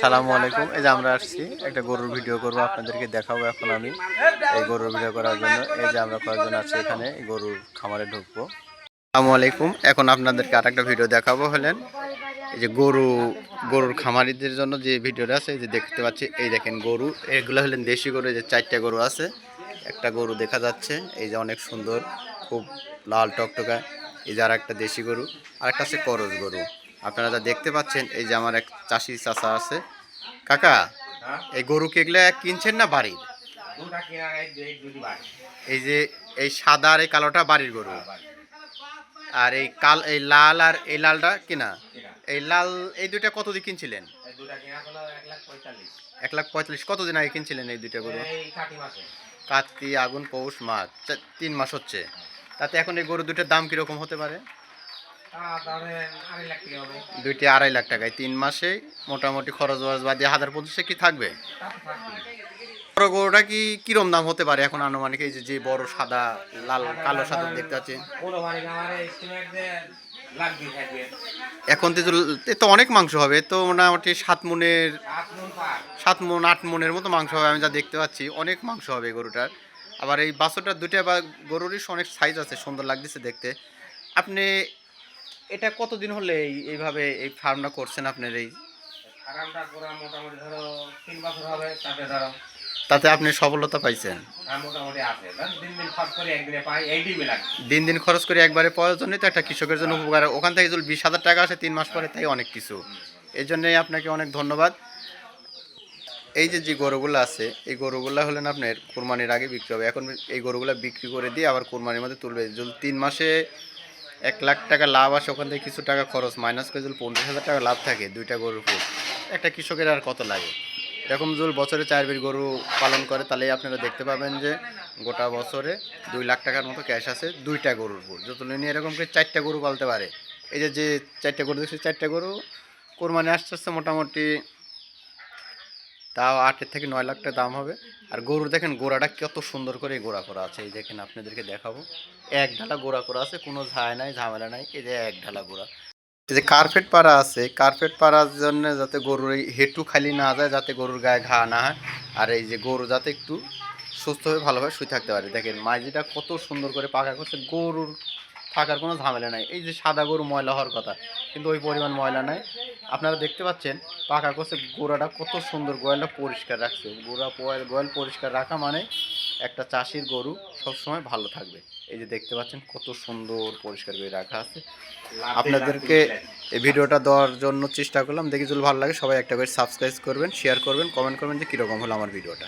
সালামু আলাইকুম। এই যে আমরা আসছি একটা গরুর ভিডিও করব, আপনাদেরকে দেখাবো। এখন আমি এই গরুর ভিডিও করার জন্য এই যে আমরা কয়েকজন আছি এখানে এই গরুর খামারে ঢুকবো। আসসালামু আলাইকুম। এখন আপনাদেরকে আরেকটা ভিডিও দেখাবো হলেন এই যে গরুর খামারিদের জন্য যে ভিডিওটা আছে, এই যে দেখতে পাচ্ছি, এই দেখেন গরু, এগুলো হলেন দেশি গরু। এই যে 4টা গরু আছে, একটা গরু দেখা যাচ্ছে এই যে অনেক সুন্দর, খুব লাল টকটকা। এই যে আর একটা দেশি গরু, আর একটা আছে করজ গরু। আপনারা যা দেখতে পাচ্ছেন, এই যে আমার এক চাষি চাচা আছে। কাকা, এই গরু কি এগুলা কিনছেন না বাড়ির? এই যে এই সাদা আর এই কালোটা বাড়ির গরু, আর এই লাল আর এই লালটা কিনা? এই লাল এই দুইটা কত দিয়ে কিনছিলেন? 1,45,000। কতদিন আগে কিনছিলেন এই দুইটা গরু? কার্তিক, আগুন, পৌষ, মাঘ, 3 মাস হচ্ছে। তাতে এখন এই গরু দুইটার দাম কিরকম হতে পারে? দুইটি 2.5 লাখ টাকায় 3 মাসে মোটামুটি খরচ বরচ বাদ দিয়ে 1,025 কি থাকবে? বড় গরুটা কি কিরম দাম হতে পারে এখন আনুমানিক? এই যে বড় সাদা লাল কালো সাদা দেখতে পাচ্ছি, এখন তো অনেক মাংস হবে তো, মোটামুটি 7 মণ 8 মণের মতো মাংস হবে। আমি যা দেখতে পাচ্ছি অনেক মাংস হবে গরুটার। আবার এই বাছুরটার দুইটা বা গরুরই অনেক সাইজ আছে, সুন্দর লাগতেছে দেখতে। আপনি এটা কতদিন হলে এইভাবে এই ফার্মটা করছেন? আপনার এই ফার্মটা করা মোটামুটি ধরো 3 বছর হবে। তাতে আপনি সফলতা পাইছেন? মোটামুটি আছে। দিন দিন খরচ করে একবারে প্রয়োজনই তো একটা কৃষকের জন্য উপকার। ওখান থেকে যদি 20,000 টাকা আসে 3 মাস পরে, তাই অনেক কিছু। এই জন্যই আপনাকে অনেক ধন্যবাদ। এই যে গরুগুলো আছে, এই গরুগুলো হলেন আপনার কোরবানির আগে বিক্রি হবে। এখন এই গরুগুলো বিক্রি করে দিয়ে আবার কোরবানির মধ্যে তুলবে। যদি 3 মাসে 1 লাখ টাকা লাভ আসে, ওখান থেকে কিছু টাকা খরচ মাইনাস করে যদি 50,000 টাকা লাভ থাকে দুইটা গরুর উপর, একটা কৃষকের আর কত লাগে? এরকম যদি বছরে 4 বের গরু পালন করে, তাহলেই আপনারা দেখতে পাবেন যে গোটা বছরে 2 লাখ টাকার মতো ক্যাশ আছে দুইটা গরুর উপর। যত নিয়ে এরকম করে 4টা গরু পালতে পারে। এই যে 4টা গরু দেখছি, 4টা গরু কোরবানি আসতে মোটামুটি তাও 8 থেকে 9 লাখ টাকা দাম হবে। আর গরুর দেখেন গোড়াটা কত সুন্দর করে গোড়া করা আছে। এই দেখেন, আপনাদেরকে দেখাবো, এক ঢালা গোড়া করা আছে, কোনো ঝায় নাই, ঝামেলা নাই। এই যে এক ঢালা গোড়া। এই যে কার্পেট পাড়া আছে, কার্পেট পাড়ার জন্য যাতে গরুর এই হেঁটু খালি না যায়, যাতে গরুর গায়ে ঘা না হয়, আর এই যে গরু যাতে একটু সুস্থভাবে ভালোভাবে শুয়ে থাকতে পারে। দেখেন মাইজিটা কত সুন্দর করে পাকা করছে, গরুর থাকার কোনো ঝামেলা নাই। এই যে সাদা গরু ময়লা হওয়ার কথা, কিন্তু ওই পরিমাণ ময়লা নাই। আপনারা দেখতে পাচ্ছেন পাকা করছে, গোড়াটা কত সুন্দর, গোয়ালটা পরিষ্কার রাখছে। গোয়াল পরিষ্কার রাখা মানে একটা চাষির গরু সবসময় ভালো থাকবে। এই যে দেখতে পাচ্ছেন কত সুন্দর পরিষ্কার করে রাখা আছে। আপনাদেরকে এই ভিডিওটা দেওয়ার জন্য চেষ্টা করলাম। দেখি যদি ভালো লাগে সবাই একটা করে সাবস্ক্রাইব করবেন, শেয়ার করবেন, কমেন্ট করবেন যে কীরকম হলো আমার ভিডিওটা।